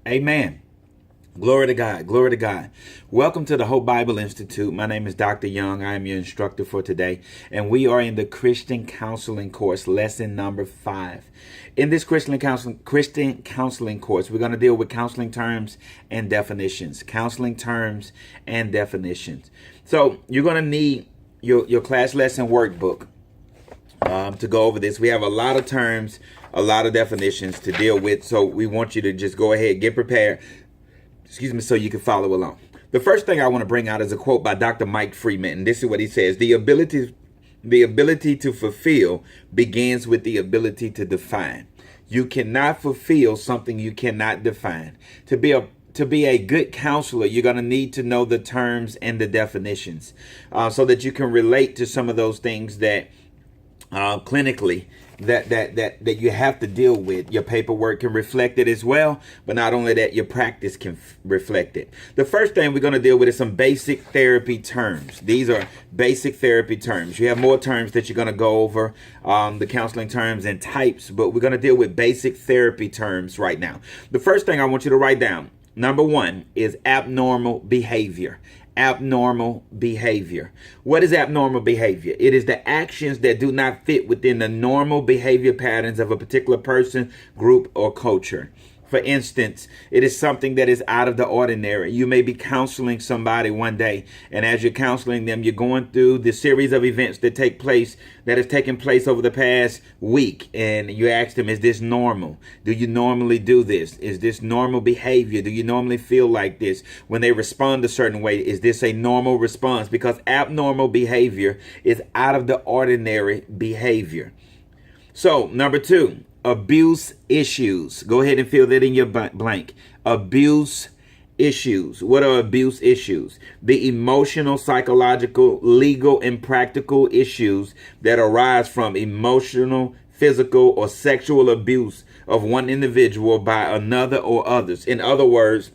Amen. Glory to God. Glory to God. Welcome to the Hope Bible Institute. My name is Dr. Young. I am your instructor for today, and we are in the Christian Counseling course, lesson number 5. In this Christian counseling course, we're going to deal with counseling terms and definitions. Counseling terms and definitions. So you're going to need your class lesson workbook to go over this. We have a lot of terms, a lot of definitions to deal with. So we want you to just go ahead, get prepared, so you can follow along. The first thing I want to bring out is a quote by Dr. Mike Freeman. And this is what he says: the ability to fulfill begins with the ability to define. You cannot fulfill something you cannot define. To be a good counselor, you're going to need to know the terms and the definitions so that you can relate to some of those things that clinically that you have to deal with. Your paperwork can reflect it as well, but not only that, your practice can reflect it. The first thing we're going to deal with is some basic therapy terms. These are basic therapy terms. You have more terms that you're going to go over, the counseling terms and types, but we're going to deal with basic therapy terms right now. The first thing I want you to write down, number 1, is abnormal behavior. Abnormal behavior. What is abnormal behavior? It is the actions that do not fit within the normal behavior patterns of a particular person, group, or culture. For instance, it is something that is out of the ordinary. You may be counseling somebody one day, and as you're counseling them, you're going through the series of events that has taken place over the past week, and you ask them, is this normal? Do you normally do this? Is this normal behavior? Do you normally feel like this? When they respond a certain way, is this a normal response? Because abnormal behavior is out of the ordinary behavior. So, number 2. Abuse issues. Go ahead and fill that in your blank. Abuse issues. What are abuse issues? The emotional, psychological, legal, and practical issues that arise from emotional, physical, or sexual abuse of one individual by another or others. In other words,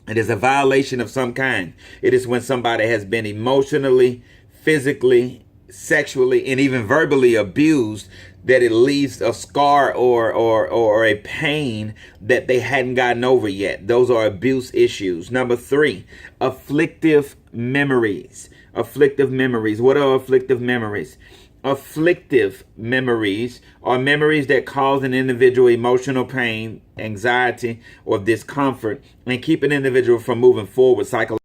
it is a violation of some kind. It is when somebody has been emotionally, physically, sexually, and even verbally abused, that it leaves a scar or a pain that they hadn't gotten over yet. Those are abuse issues. Number 3, afflictive memories. Afflictive memories. What are afflictive memories? Afflictive memories are memories that cause an individual emotional pain, anxiety, or discomfort and keep an individual from moving forward psychologically,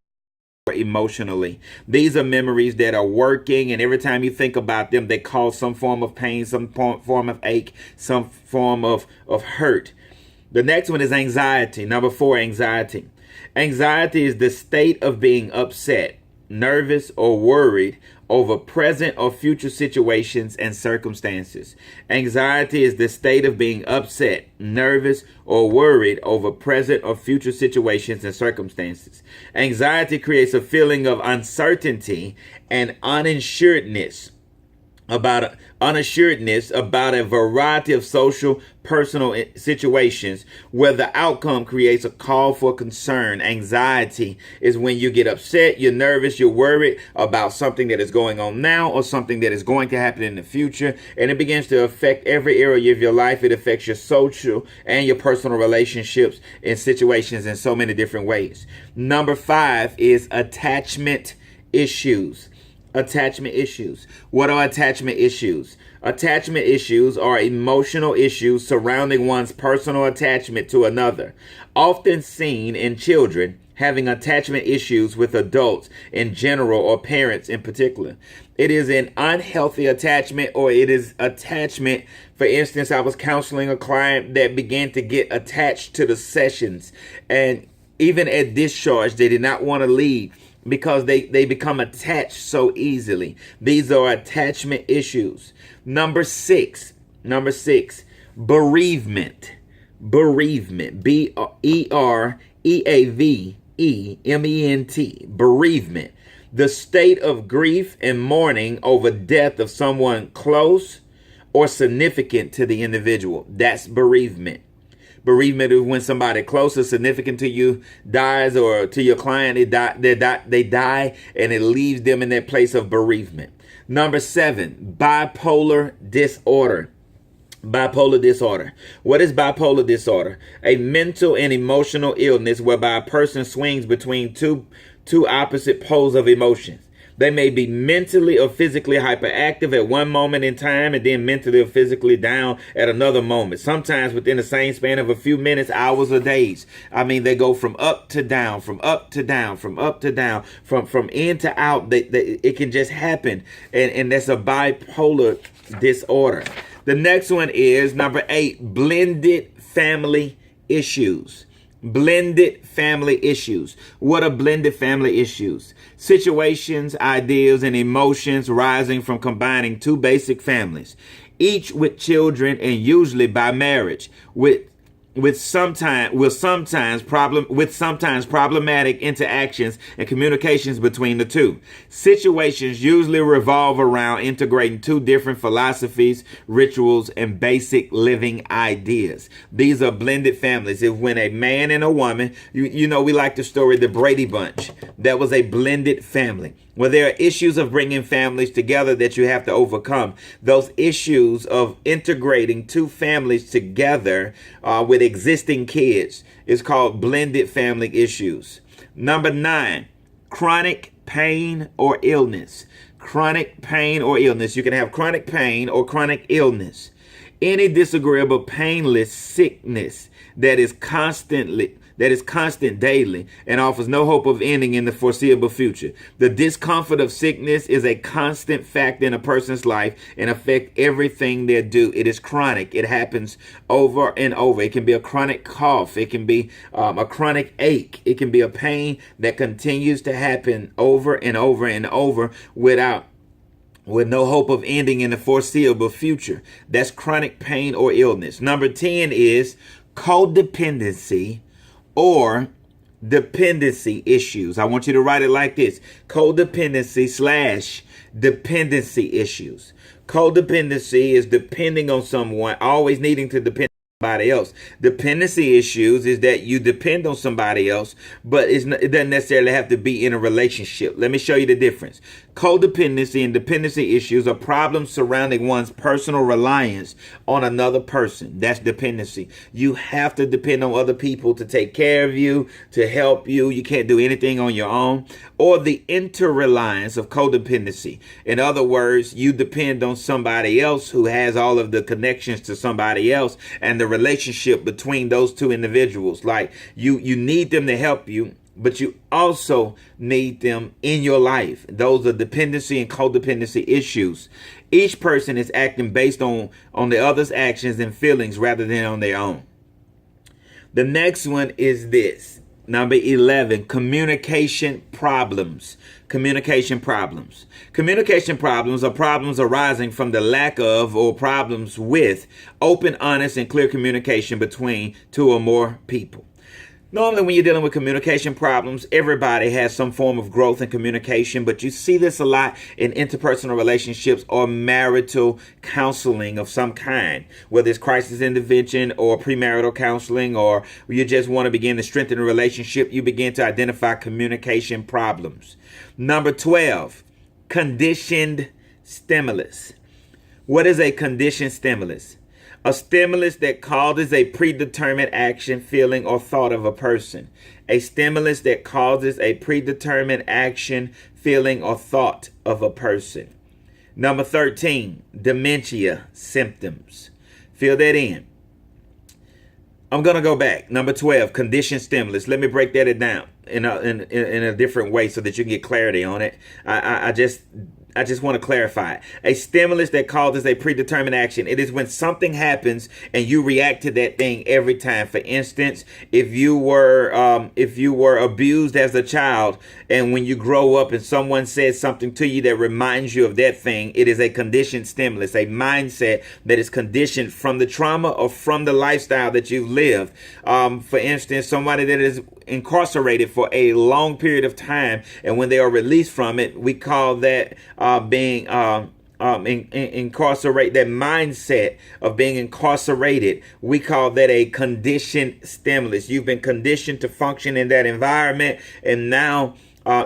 emotionally. These are memories that are working, and every time you think about them, they cause some form of pain, some form of ache, some form of hurt. The next one is anxiety. Number 4, anxiety. Anxiety is the state of being upset, nervous, or worried over present or future situations and circumstances. Anxiety is the state of being upset, nervous, or worried over present or future situations and circumstances. Anxiety creates a feeling of uncertainty and unassuredness about a variety of social, personal situations where the outcome creates a call for concern. Anxiety is when you get upset, you're nervous, you're worried about something that is going on now or something that is going to happen in the future, and it begins to affect every area of your life. It affects your social and your personal relationships and situations in so many different ways. Number 5 is attachment issues. Attachment issues. What are attachment issues? Attachment issues are emotional issues surrounding one's personal attachment to another, often seen in children having attachment issues with adults in general or parents in particular. It is an unhealthy attachment, or it is attachment. For instance, I was counseling a client that began to get attached to the sessions, and even at discharge, they did not want to leave because they become attached so easily. These are attachment issues. Number 6, bereavement. Bereavement. B-E-R-E-A-V-E-M-E-N-T. Bereavement. The state of grief and mourning over death of someone close or significant to the individual. That's bereavement. Bereavement is when somebody close or significant to you dies, or to your client, they die, and it leaves them in that place of bereavement. Number 7, bipolar disorder. Bipolar disorder. What is bipolar disorder? A mental and emotional illness whereby a person swings between two opposite poles of emotions. They may be mentally or physically hyperactive at one moment in time and then mentally or physically down at another moment. Sometimes within the same span of a few minutes, hours, or days. I mean, they go from up to down, from up to down, from up to down, from in to out. It can just happen. And that's a bipolar disorder. The next one is number 8, blended family issues. Blended family issues. What are blended family issues? Situations, ideas, and emotions rising from combining two basic families, each with children and usually by marriage, with sometimes problematic interactions and communications between the two. Situations usually revolve around integrating two different philosophies, rituals, and basic living ideas. These are blended families. If when a man and a woman, you know, we like the story The Brady Bunch. That was a blended family. Well, there are issues of bringing families together that you have to overcome. Those issues of integrating two families together with existing kids is called blended family issues. Number 9, chronic pain or illness. Chronic pain or illness. You can have chronic pain or chronic illness. Any disagreeable, painless sickness that is constant daily and offers no hope of ending in the foreseeable future. The discomfort of sickness is a constant factor in a person's life and affects everything they do. It is chronic. It happens over and over. It can be a chronic cough. It can be a chronic ache. It can be a pain that continues to happen over and over and over with no hope of ending in the foreseeable future. That's chronic pain or illness. Number 10 is codependency or dependency issues. I want you to write it like this: codependency/dependency issues. Codependency is depending on someone, always needing to depend on somebody else. Dependency issues is that you depend on somebody else, but it doesn't necessarily have to be in a relationship. Let me show you the difference. Codependency and dependency issues are problems surrounding one's personal reliance on another person. That's dependency. You have to depend on other people to take care of you, to help you. You can't do anything on your own. Or the interreliance of codependency. In other words, you depend on somebody else who has all of the connections to somebody else and the relationship between those two individuals. Like you need them to help you, but you also need them in your life. Those are dependency and codependency issues. Each person is acting based on the other's actions and feelings rather than on their own. The next one is this. Number 11, communication problems. Communication problems. Communication problems are problems arising from the lack of or problems with open, honest, and clear communication between two or more people. Normally, when you're dealing with communication problems, everybody has some form of growth in communication, but you see this a lot in interpersonal relationships or marital counseling of some kind, whether it's crisis intervention or premarital counseling, or you just want to begin to strengthen a relationship. You begin to identify communication problems. Number 12, conditioned stimulus. What is a conditioned stimulus? A stimulus that causes a predetermined action, feeling, or thought of a person. A stimulus that causes a predetermined action, feeling, or thought of a person. Number 13, dementia symptoms. Fill that in. I'm going to go back. Number 12, conditioned stimulus. Let me break that down in a different way so that you can get clarity on it. I just want to clarify it. A stimulus that causes a predetermined action. It is when something happens and you react to that thing every time. For instance, if you were abused as a child, and when you grow up and someone says something to you that reminds you of that thing, it is a conditioned stimulus, a mindset that is conditioned from the trauma or from the lifestyle that you've lived. For instance, somebody that is incarcerated for a long period of time, and when they are released from it, we call that being incarcerate. That mindset of being incarcerated, we call that a conditioned stimulus. You've been conditioned to function in that environment, and now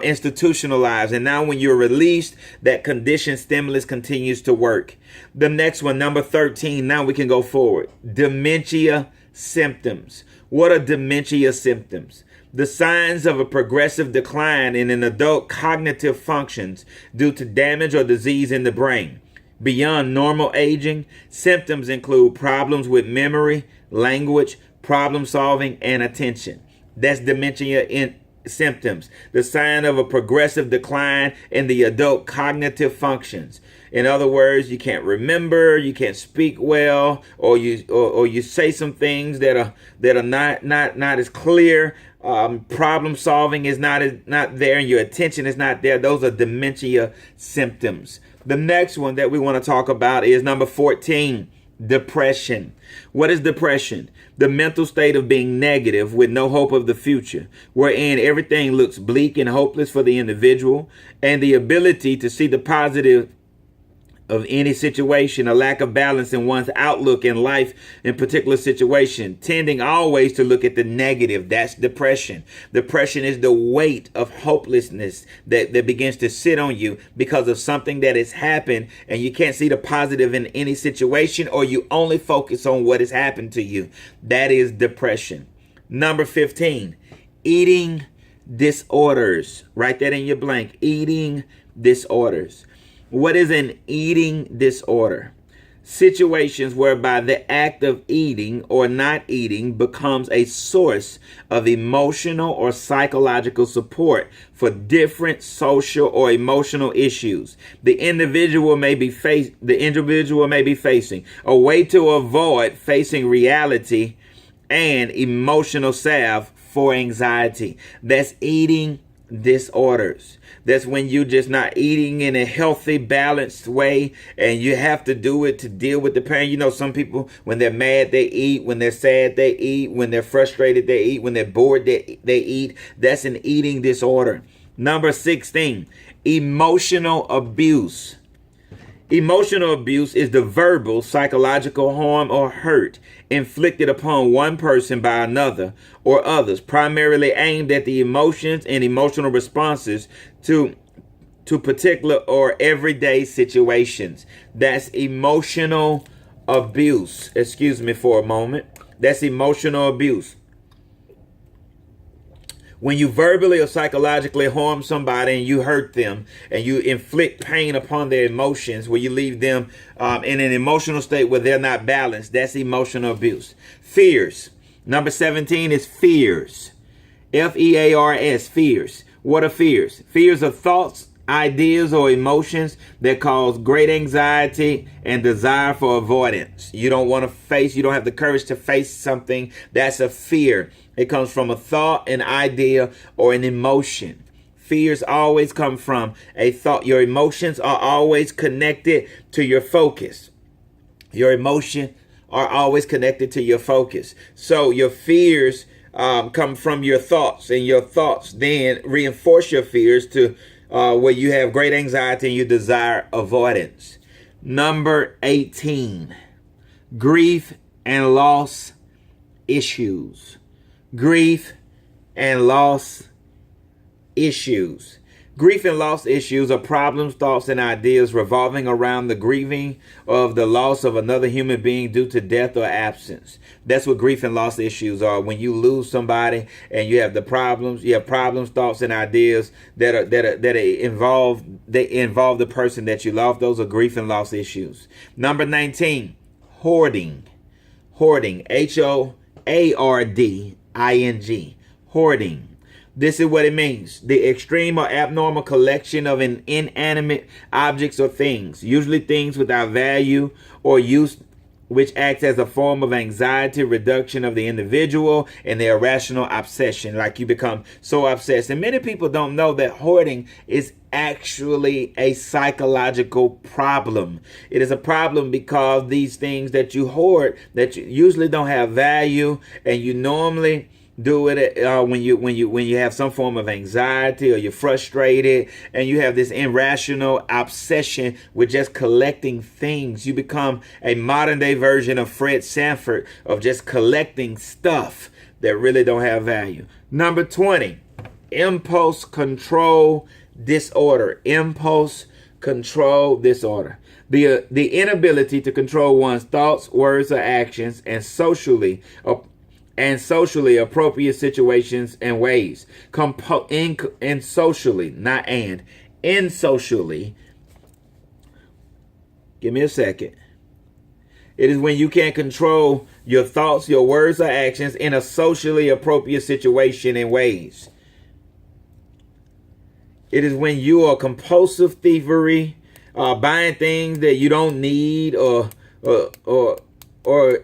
institutionalized. And now when you're released, that conditioned stimulus continues to work. The next one, number 13, now we can go forward. Dementia symptoms. What are dementia symptoms? The signs of a progressive decline in an adult cognitive functions due to damage or disease in the brain. Beyond normal aging, symptoms include problems with memory, language, problem solving, and attention. That's dementia in symptoms. The sign of a progressive decline in the adult cognitive functions. In other words, you can't remember, you can't speak well, or you say some things that are not as clear. Problem solving is not there, and your attention is not there. Those are dementia symptoms. The next one that we want to talk about is number 14, depression. What is depression? The mental state of being negative with no hope of the future, wherein everything looks bleak and hopeless for the individual, and the ability to see the positive of any situation, a lack of balance in one's outlook in life in particular situation, tending always to look at the negative. That's depression. Depression is the weight of hopelessness that begins to sit on you because of something that has happened, and you can't see the positive in any situation, or you only focus on what has happened to you. That is depression. Number 15, eating disorders. Write that in your blank. Eating disorders. What is an eating disorder? Situations whereby the act of eating or not eating becomes a source of emotional or psychological support for different social or emotional issues the individual may be facing a way to avoid facing reality and emotional salve for anxiety. That's eating disorders. That's when you're just not eating in a healthy, balanced way, and you have to do it to deal with the pain. You know, some people, when they're mad, they eat. When they're sad, they eat. When they're frustrated, they eat. When they're bored, they eat. That's an eating disorder. Number 16, emotional abuse. Emotional abuse is the verbal, psychological harm or hurt inflicted upon one person by another or others, primarily aimed at the emotions and emotional responses to particular or everyday situations. That's emotional abuse. Excuse me for a moment. That's emotional abuse. When you verbally or psychologically harm somebody and you hurt them and you inflict pain upon their emotions, where you leave them in an emotional state where they're not balanced, that's emotional abuse. Fears. Number 17 is fears. Fears. Fears. What are fears? Fears are thoughts, ideas, or emotions that cause great anxiety and desire for avoidance. You don't want to face, you don't have the courage to face something. That's a fear. It comes from a thought, an idea, or an emotion. Fears always come from a thought. Your emotions are always connected to your focus. Your emotions are always connected to your focus. So your fears come from your thoughts, and your thoughts then reinforce your fears to where you have great anxiety and you desire avoidance. Number 18, grief and loss issues. Grief and loss issues. Grief and loss issues are problems, thoughts, and ideas revolving around the grieving of the loss of another human being due to death or absence. That's what grief and loss issues are. When you lose somebody and you have problems, thoughts, and ideas that involve the person that you love. Those are grief and loss issues. Number 19, hoarding. Hoarding. HOARDING. Hoarding. This is what it means. The extreme or abnormal collection of an inanimate objects or things, usually things without value or use, which acts as a form of anxiety reduction of the individual and their irrational obsession. Like you become so obsessed. And many people don't know that hoarding is actually a psychological problem. It is a problem because these things that you hoard that you usually don't have value, and you normally do it when you have some form of anxiety or you're frustrated and you have this irrational obsession with just collecting things. You become a modern day version of Fred Sanford of just collecting stuff that really don't have value. Number 20, impulse control disorder. Impulse control disorder. The inability to control one's thoughts, words, or actions and socially appropriate situations and ways. In socially, not and. In socially. Give me a second. It is when you can't control your thoughts, your words, or actions in a socially appropriate situation and ways. It is when you are compulsive thievery, buying things that you don't need, or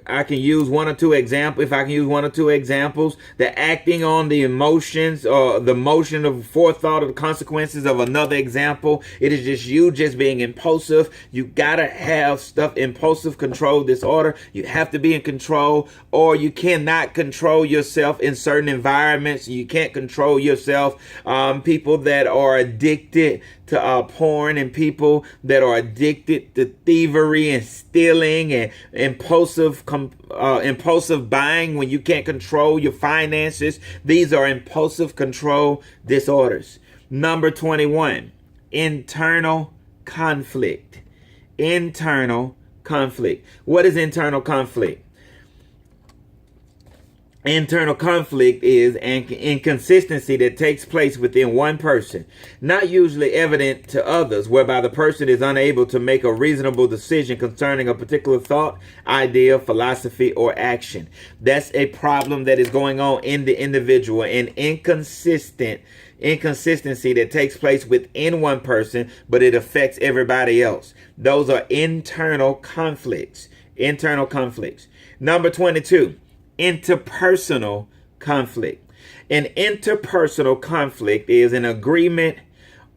I can use one or two examples. If I can use one or two examples, the acting on the emotions or the motion of forethought of the consequences of another example. It is just you just being impulsive. You gotta have impulsive control disorder. You have to be in control, or you cannot control yourself in certain environments. You can't control yourself. People that are addicted to porn, and people that are addicted to thievery and stealing and impulsive buying when you can't control your finances. These are impulsive control disorders. Number 21, internal conflict. Internal conflict. What is internal conflict? Internal conflict is an inconsistency that takes place within one person, not usually evident to others, whereby the person is unable to make a reasonable decision concerning a particular thought, idea, philosophy, or action. That's a problem that is going on in the individual, an inconsistency that takes place within one person, but it affects everybody else. Those are internal conflicts. Internal conflicts. Number 22. Interpersonal conflict. An interpersonal conflict is an agreement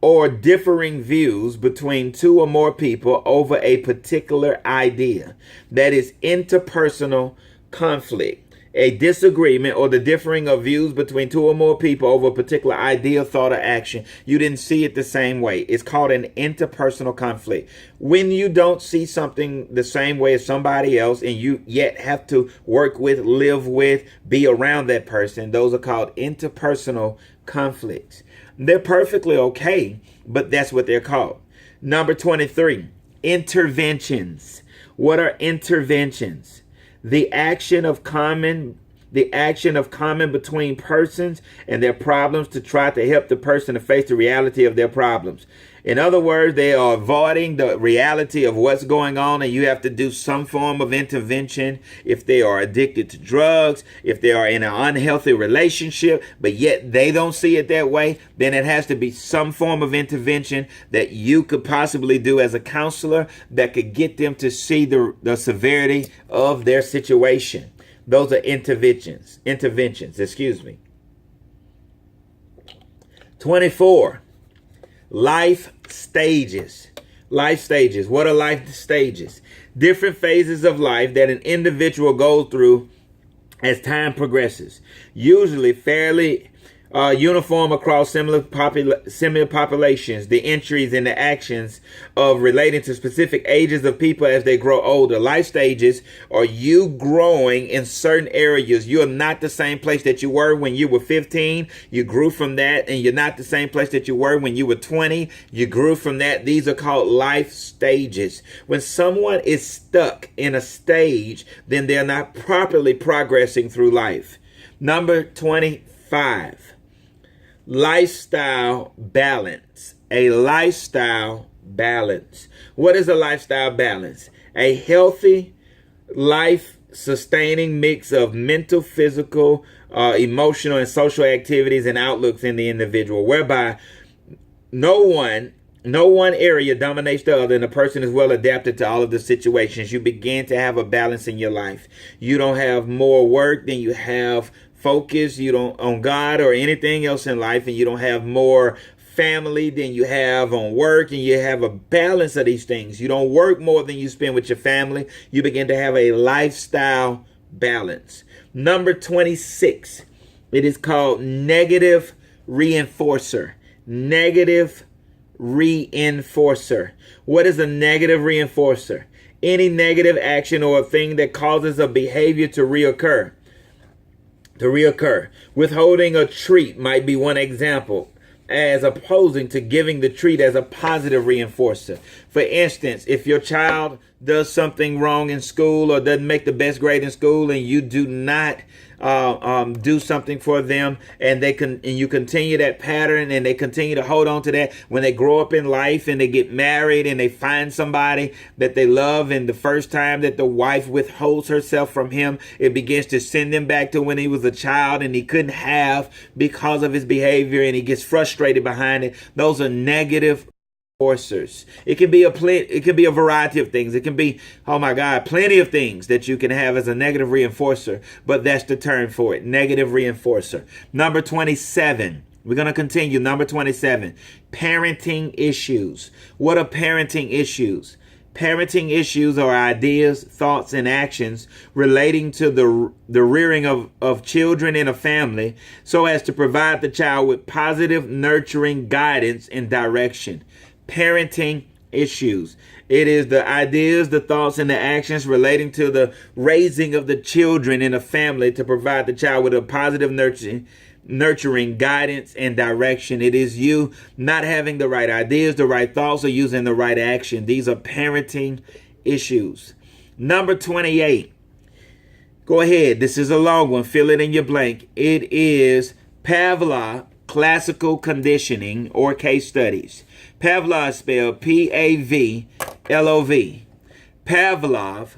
or differing views between two or more people over a particular idea. That is interpersonal conflict. A disagreement or the differing of views between two or more people over a particular idea, thought, or action. You didn't see it the same way. It's called an interpersonal conflict. When you don't see something the same way as somebody else, and you yet have to work with, live with, be around that person, those are called interpersonal conflicts. They're perfectly okay, but that's what they're called. Number 23, interventions. What are interventions? The action of common between persons and their problems to try to help the person to face the reality of their problems. In other words, they are avoiding the reality of what's going on, and you have to do some form of intervention. If they are addicted to drugs, if they are in an unhealthy relationship, but yet they don't see it that way, then it has to be some form of intervention that you could possibly do as a counselor that could get them to see the severity of their situation. Those are interventions. 24. Life stages. Life stages. What are life stages? Different phases of life that an individual goes through as time progresses. Usually fairly uniform across similar populations. The entries and the actions of relating to specific ages of people as they grow older. Life stages are you growing in certain areas. You are not the same place that you were when you were 15. You grew from that, and you're not the same place that you were when you were 20. You grew from that. These are called life stages. When someone is stuck in a stage, then they're not properly progressing through life. Number 25. Lifestyle balance. A lifestyle balance. What is a lifestyle balance? A healthy, life-sustaining mix of mental, physical, emotional, and social activities and outlooks in the individual, whereby no one area dominates the other, and the person is well adapted to all of the situations. You begin to have a balance in your life. You don't have more work than you have focus. You don't on God or anything else in life, and you don't have more family than you have on work, and you have a balance of these things. You don't work more than you spend with your family. You begin to have a lifestyle balance. Number 26, it is called negative reinforcer. Negative reinforcer. What is a negative reinforcer? Any negative action or a thing that causes a behavior to reoccur. to reoccur. Withholding a treat might be one example, as opposing to giving the treat as a positive reinforcer. For instance, if your child does something wrong in school or doesn't make the best grade in school, and you do not do something for them, and you continue that pattern, and they continue to hold on to that when they grow up in life and they get married and they find somebody that they love, and the first time that the wife withholds herself from him, it begins to send them back to when he was a child and he couldn't have because of his behavior, and he gets frustrated behind it. Those are negative reinforcers. It can be a variety of things. It can be, oh my God, plenty of things that you can have as a negative reinforcer, but that's the term for it, negative reinforcer. Number 27. We're going to continue. Number 27, parenting issues. What are parenting issues? Parenting issues are ideas, thoughts, and actions relating to the rearing of children in a family so as to provide the child with positive, nurturing guidance and direction. Parenting issues. It is the ideas, the thoughts, and the actions relating to the raising of the children in a family to provide the child with a positive, nurturing guidance and direction. It is you not having the right ideas, the right thoughts, or using the right action. These are parenting issues. Number 28. Go ahead. This is a long one. Fill it in your blank. It is Pavlov classical conditioning or case studies. Pavlov is spelled Pavlov. Pavlov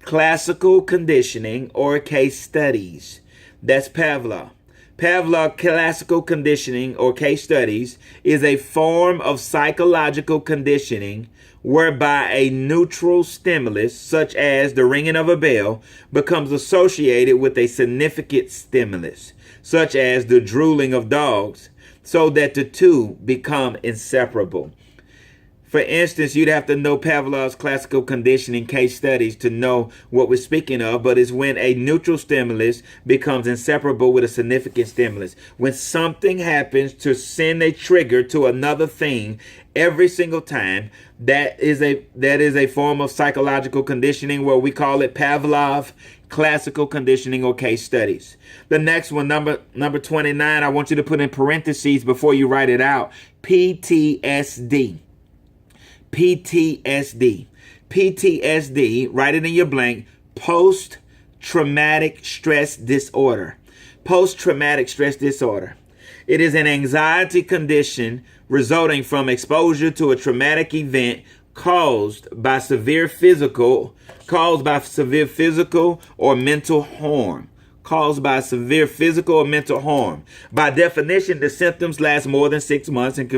classical conditioning or case studies. That's Pavlov. Pavlov classical conditioning or case studies is a form of psychological conditioning whereby a neutral stimulus, such as the ringing of a bell, becomes associated with a significant stimulus, such as the drooling of dogs, so that the two become inseparable. For instance, you'd have to know Pavlov's classical conditioning case studies to know what we're speaking of, but it's when a neutral stimulus becomes inseparable with a significant stimulus. When something happens to send a trigger to another thing every single time, that is a form of psychological conditioning where we call it Pavlov classical conditioning or case studies. The next one, number 29, I want you to put in parentheses before you write it out. PTSD. PTSD. PTSD, write it in your blank, post-traumatic stress disorder. Post-traumatic stress disorder. It is an anxiety condition resulting from exposure to a traumatic event caused by severe physical or mental harm. Caused by severe physical or mental harm. By definition, the symptoms last more than 6 months and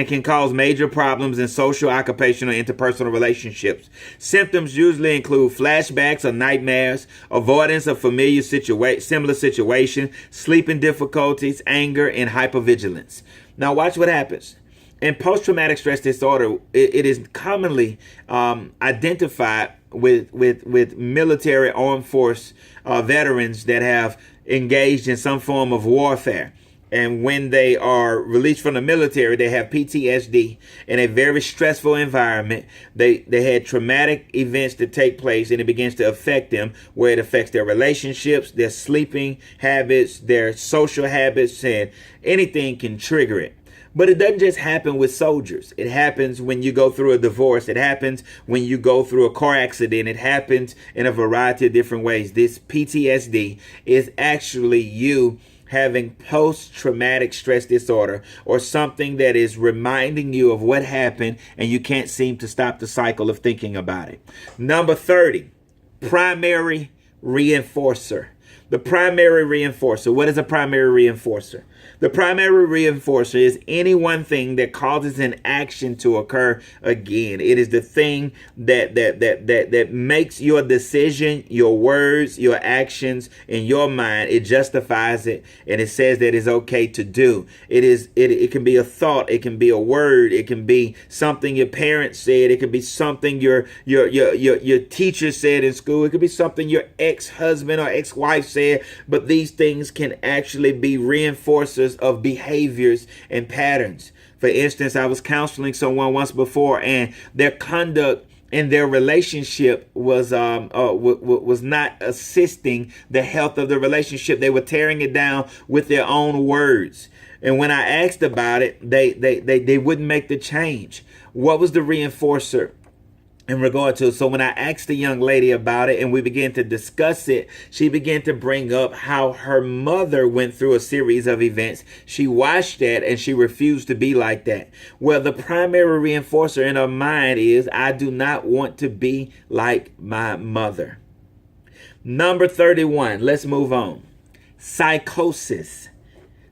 can cause major problems in social, occupational, and interpersonal relationships. Symptoms usually include flashbacks or nightmares, avoidance of similar situation, sleeping difficulties, anger, and hypervigilance. Now watch what happens. In post-traumatic stress disorder, it is commonly identified with military armed force veterans that have engaged in some form of warfare. And when they are released from the military, they have PTSD in a very stressful environment. They had traumatic events that take place, and it begins to affect them, where it affects their relationships, their sleeping habits, their social habits, and anything can trigger it. But it doesn't just happen with soldiers. It happens when you go through a divorce. It happens when you go through a car accident. It happens in a variety of different ways. This PTSD is actually you having post-traumatic stress disorder, or something that is reminding you of what happened and you can't seem to stop the cycle of thinking about it. Number 30, primary reinforcer. The primary reinforcer. What is a primary reinforcer? The primary reinforcer is any one thing that causes an action to occur again. It is the thing that makes your decision, your words, your actions in your mind. It justifies it, and it says that it's okay to do. It can be a thought, it can be a word, it can be something your parents said, it could be something your teacher said in school, it could be something your ex-husband or ex-wife said. But these things can actually be reinforcers of behaviors and patterns. For instance, I was counseling someone once before, and their conduct in their relationship was not assisting the health of the relationship. They were tearing it down with their own words. And when I asked about it, they wouldn't make the change. What was the reinforcer in regard to? So when I asked the young lady about it and we began to discuss it, she began to bring up how her mother went through a series of events. She watched that and she refused to be like that. Well, the primary reinforcer in her mind is, I do not want to be like my mother. Number 31, let's move on. Psychosis.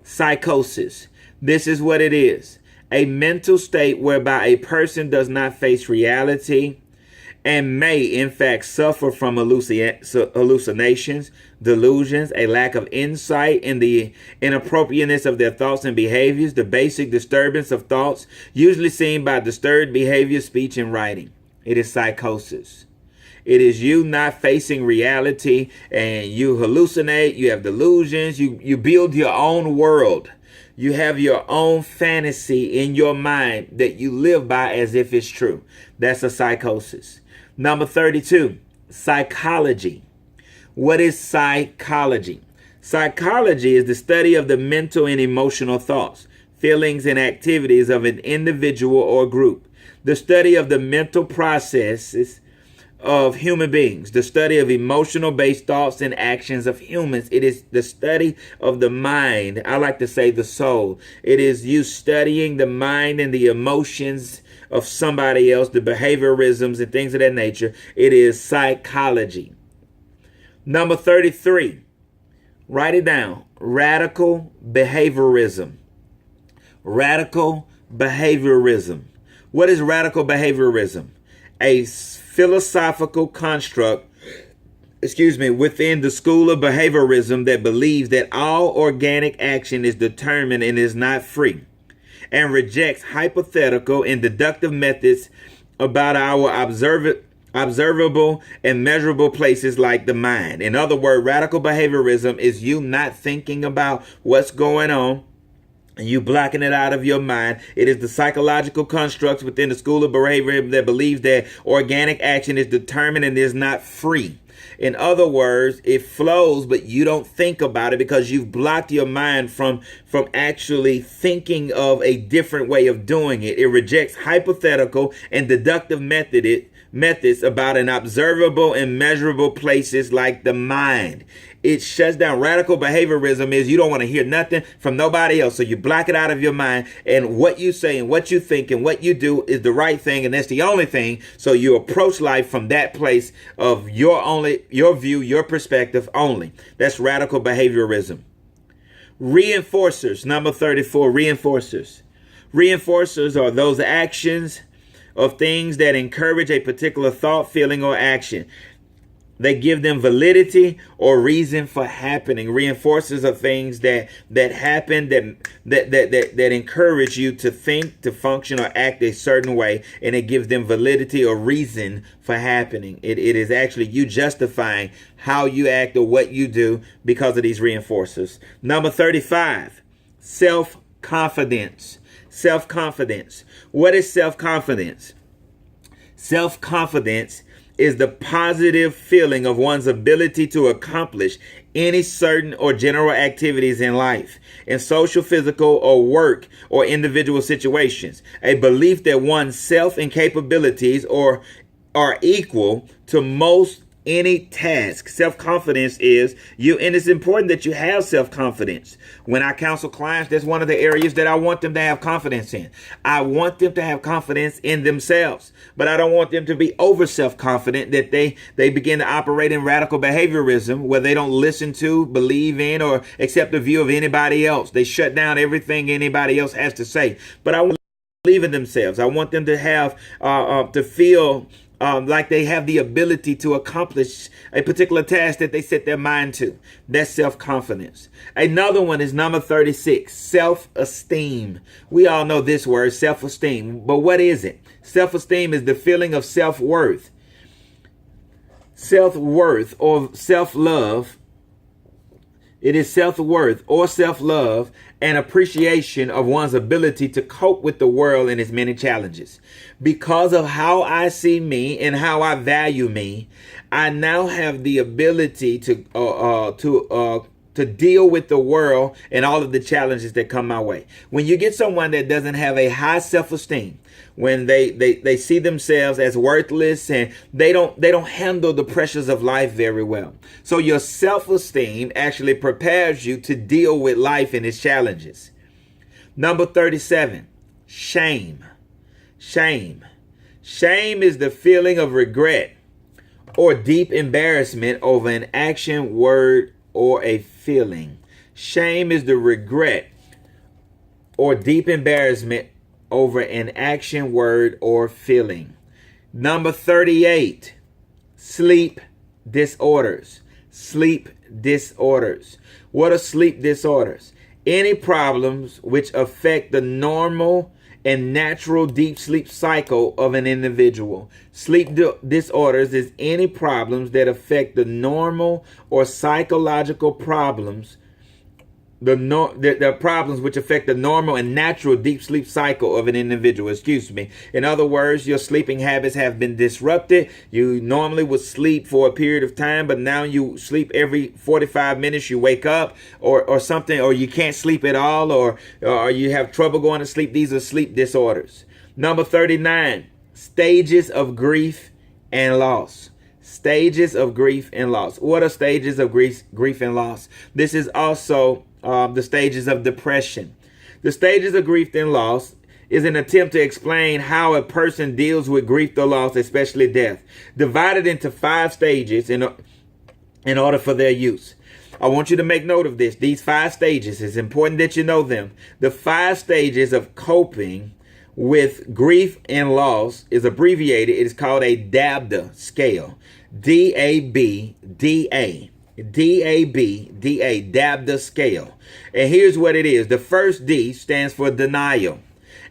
Psychosis. This is what it is. A mental state whereby a person does not face reality and may in fact suffer from hallucinations, delusions, a lack of insight in the inappropriateness of their thoughts and behaviors, the basic disturbance of thoughts, usually seen by disturbed behavior, speech, and writing. It is psychosis. It is you not facing reality and you hallucinate, you have delusions, you build your own world. You have your own fantasy in your mind that you live by as if it's true. That's a psychosis. Number 32, psychology. What is psychology? Psychology is the study of the mental and emotional thoughts, feelings, and activities of an individual or group. The study of the mental processes of human beings, the study of emotional based thoughts and actions of humans. It is the study of the mind. I like to say the soul. It is you studying the mind and the emotions of somebody else, the behaviorisms and things of that nature. It is psychology. Number 33, write it down. Radical behaviorism. Radical behaviorism. What is radical behaviorism? A philosophical construct, within the school of behaviorism that believes that all organic action is determined and is not free, and rejects hypothetical and deductive methods about our observable and measurable places like the mind. In other words, radical behaviorism is you not thinking about what's going on, and you blocking it out of your mind. It is the psychological constructs within the school of behavior that believes that organic action is determined and is not free. In other words, it flows, but you don't think about it because you've blocked your mind from actually thinking of a different way of doing it. It rejects hypothetical and deductive methods about an observable and measurable places like the mind. It shuts down. Radical behaviorism is you don't want to hear nothing from nobody else. So you block it out of your mind, and what you say and what you think and what you do is the right thing, and that's the only thing. So you approach life from that place of your view, your perspective only. That's radical behaviorism. Reinforcers. Number 34, reinforcers. Reinforcers are those actions of things that encourage a particular thought, feeling, or action. They give them validity or reason for happening. Reinforcers are things that happen that encourage you to think, to function, or act a certain way, and it gives them validity or reason for happening. It is actually you justifying how you act or what you do because of these reinforcers. Number 35, self-confidence. Self-confidence. What is self-confidence? Self-confidence is the positive feeling of one's ability to accomplish any certain or general activities in life, in social, physical, or work or individual situations. A belief that one's self and capabilities are equal to most any task. Self-confidence is you, and it's important that you have self-confidence. When I counsel clients, that's one of the areas that I want them to have confidence in. I want them to have confidence in themselves, but I don't want them to be over self-confident that they begin to operate in radical behaviorism where they don't listen to, believe in, or accept the view of anybody else. They shut down everything anybody else has to say. But I want them to believe in themselves. I want them to have to feel like they have the ability to accomplish a particular task that they set their mind to. That's self-confidence. Another one is number 36, self-esteem. We all know this word, self-esteem. But what is it? Self-esteem is the feeling of self-worth. Self-worth or self-love It is self-worth or self-love and appreciation of one's ability to cope with the world and its many challenges. Because of how I see me and how I value me, I now have the ability to deal with the world and all of the challenges that come my way. When you get someone that doesn't have a high self-esteem, when they see themselves as worthless and they don't handle the pressures of life very well. So your self-esteem actually prepares you to deal with life and its challenges. Number 37, shame. Shame. Shame is the feeling of regret or deep embarrassment over an action, word, or a feeling. Shame is the regret or deep embarrassment over an action, word, or feeling. Number 38, sleep disorders. Sleep disorders. What are sleep disorders? Any problems which affect the normal and natural deep sleep cycle of an individual. Sleep disorders is any problems that affect the normal or psychological problems, the problems which affect the normal and natural deep sleep cycle of an individual. In other words, your sleeping habits have been disrupted. You normally would sleep for a period of time, but now you sleep every 45 minutes. You wake up or something, or you can't sleep at all, or you have trouble going to sleep. These are sleep disorders. Number 39, stages of grief and loss. Stages of grief and loss. What are stages of grief and loss? This is also the stages of depression. The stages of grief and loss is an attempt to explain how a person deals with grief or loss, especially death, divided into 5 stages in order for their use. I want you to make note of this. These 5 stages, it's important that you know them. The 5 stages of coping with grief and loss is abbreviated. It is called a DABDA scale. DABDA. DABDA, DABDA scale. And here's what it is. The first D stands for denial.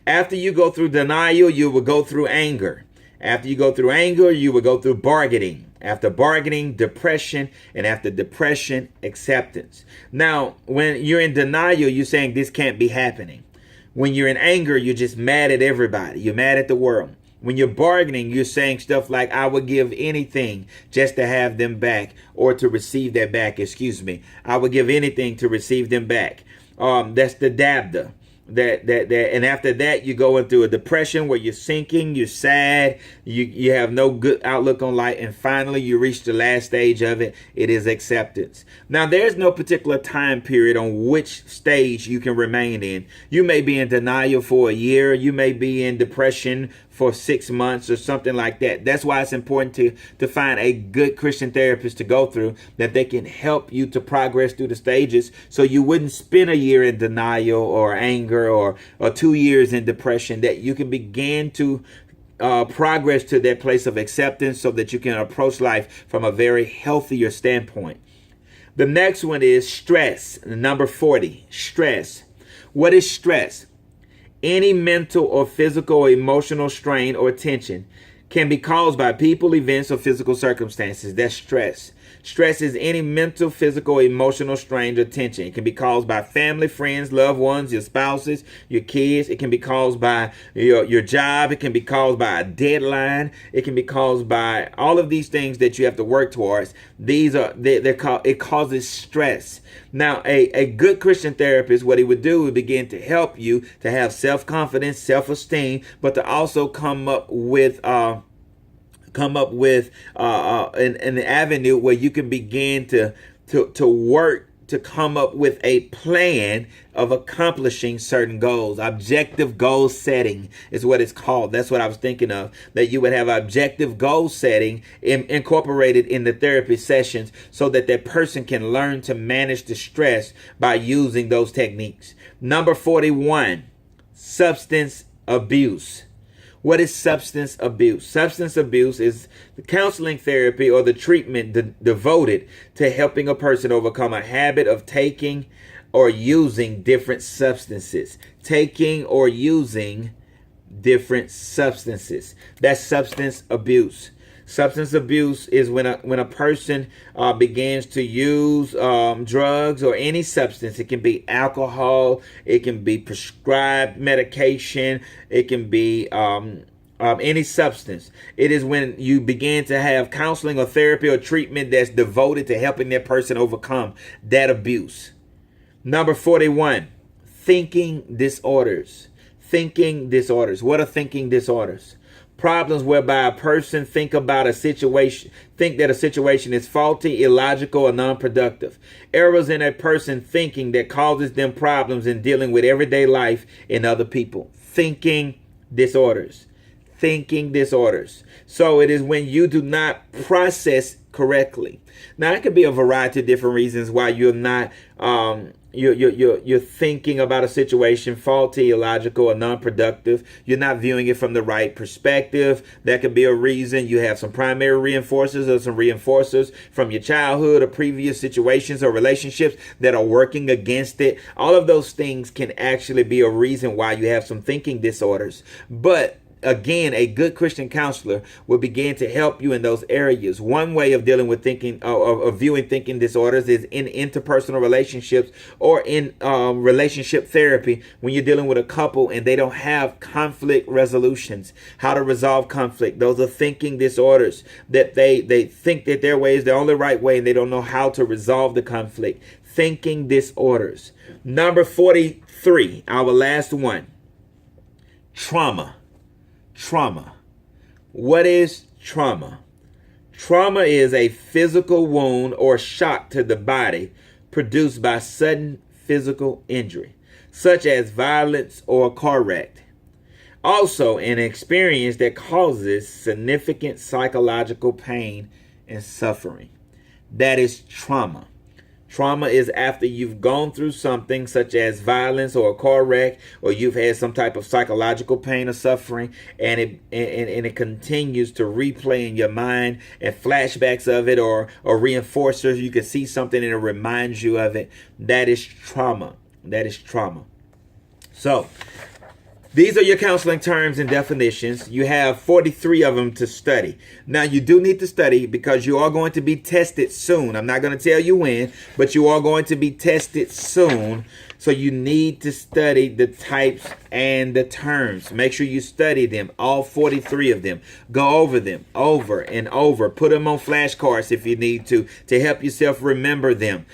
After you go through denial, you will go through anger. After you go through anger, you will go through bargaining. After bargaining, depression. And after depression, acceptance. Now, when you're in denial, you're saying this can't be happening. When you're in anger, you're just mad at everybody. You're mad at the world. When you're bargaining, you're saying stuff like, I would give anything just to have them back, or to receive that back. I would give anything to receive them back. That's the DABDA. And after that, you go into a depression where you're sinking, you're sad, you have no good outlook on life, and finally you reach the last stage of it. It is acceptance. Now, there's no particular time period on which stage you can remain in. You may be in denial for a year, you may be in depression for 6 months or something like that. That's why it's important to find a good Christian therapist to go through, that they can help you to progress through the stages, so you wouldn't spend a year in denial or anger or 2 years in depression, that you can begin to progress to that place of acceptance, so that you can approach life from a very healthier standpoint. The next one is stress. Number 40, stress. What is stress? Any mental or physical or emotional strain or tension can be caused by people, events, or physical circumstances. That's stress. Stress is any mental, physical, emotional strain or tension. It can be caused by family, friends, loved ones, your spouses, your kids. It can be caused by your job. It can be caused by a deadline. It can be caused by all of these things that you have to work towards. It causes stress. Now, a good Christian therapist, what he would do would begin to help you to have self-confidence, self-esteem, but to also come up with an avenue where you can begin to work to come up with a plan of accomplishing certain goals. Objective goal setting is what it's called. That's what I was thinking of, that you would have objective goal setting incorporated in the therapy sessions, so that that person can learn to manage the stress by using those techniques. Number 41, substance abuse. What is substance abuse? Substance abuse is the counseling therapy or the treatment devoted to helping a person overcome a habit of taking or using different substances. Taking or using different substances. That's substance abuse. Substance abuse is when a person begins to use drugs or any substance. It can be alcohol, it can be prescribed medication, it can be any substance. It is when you begin to have counseling or therapy or treatment that's devoted to helping that person overcome that abuse. Number 41, thinking disorders. Thinking disorders. What are thinking disorders? Problems whereby a person think that a situation is faulty, illogical, or non-productive. Errors in a person thinking that causes them problems in dealing with everyday life and other people. Thinking disorders. Thinking disorders. So it is when you do not process correctly. Now, it could be a variety of different reasons why you're not you're thinking about a situation faulty, illogical, or non-productive. You're not viewing it from the right perspective. That could be a reason. You have some primary reinforcers or some reinforcers from your childhood or previous situations or relationships that are working against it. All of those things can actually be a reason why you have some thinking disorders. But again, a good Christian counselor will begin to help you in those areas. One way of dealing with thinking, of viewing thinking disorders, is in interpersonal relationships or in relationship therapy when you're dealing with a couple and they don't have conflict resolutions. How to resolve conflict. Those are thinking disorders, that they think that their way is the only right way and they don't know how to resolve the conflict. Thinking disorders. Number 43, our last one. Trauma. Trauma. What is trauma? Trauma is a physical wound or shock to the body produced by sudden physical injury, such as violence or a car wreck. Also, an experience that causes significant psychological pain and suffering. That is trauma. Trauma is after you've gone through something such as violence or a car wreck, or you've had some type of psychological pain or suffering, and it continues to replay in your mind, and flashbacks of it or reinforcers. You can see something and it reminds you of it. That is trauma. That is trauma. So these are your counseling terms and definitions. You have 43 of them to study. Now, you do need to study because you are going to be tested soon. I'm not going to tell you when, but you are going to be tested soon. So you need to study the types and the terms. Make sure you study them, all 43 of them. Go over them over and over. Put them on flashcards if you need to help yourself remember them.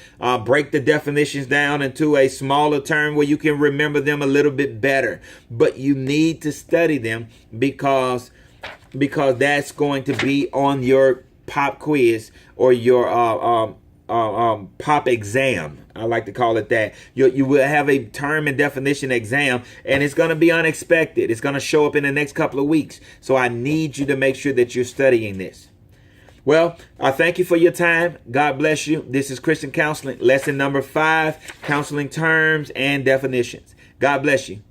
Break the definitions down into a smaller term where you can remember them a little bit better. But you need to study them because that's going to be on your pop quiz or your pop exam. I like to call it that. You will have a term and definition exam, and it's going to be unexpected. It's going to show up in the next couple of weeks. So I need you to make sure that you're studying this. Well, I thank you for your time. God bless you. This is Christian Counseling, lesson number 5, counseling terms and definitions. God bless you.